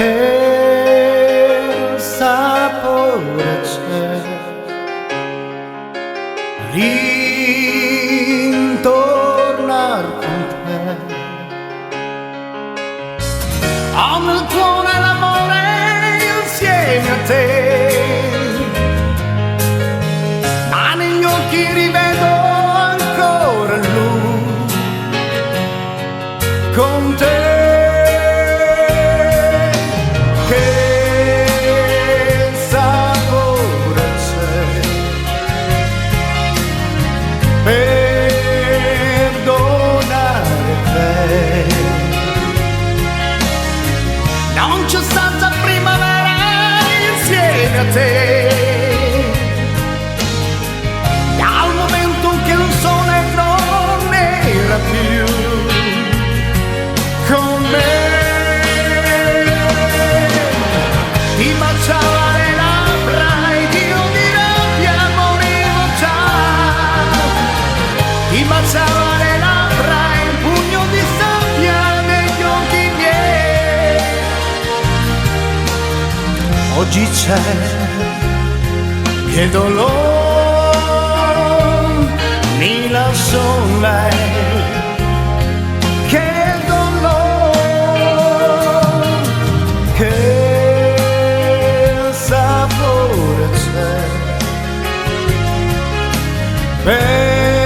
che sapore c'è rintornar con te. Ho nel cuore l'amore insieme a te, ma negli occhi rivedo ancora lui con te. Non c'è stata primavera insieme a te, dal momento che il sole non era più con me. Ti baciava le labbra ed io di rabbia morivo già. Ti baciava le labbra e il pugno di sabbia negli occhi miei. Oggi c'è che dolore mi lasciò lei, che dolore, che sapore c'è. Perdonare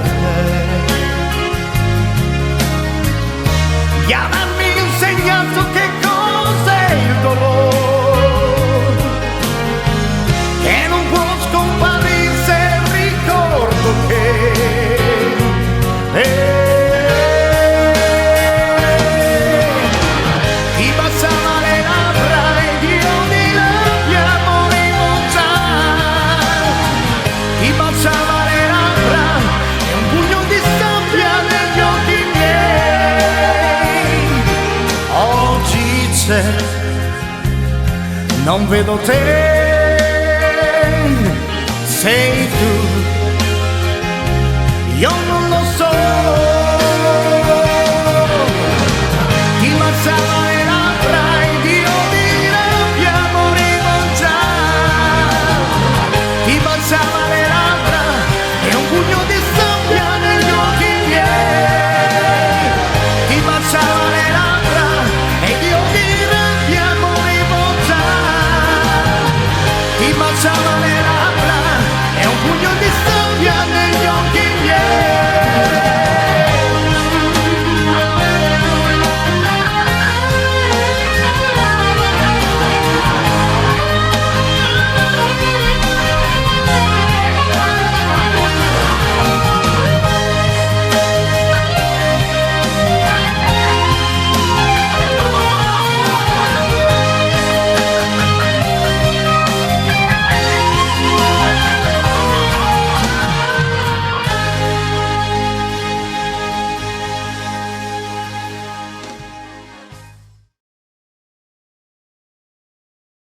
te. Gli avranno insegnato che cos'è il dolore, che non può scomparire se ricordo che ti baciava le labbra ed io di rabbia morivo già. Ti baciava le labbra e un pugno di sabbia negli occhi miei. Oggi c'è, non vedo te, sei tu.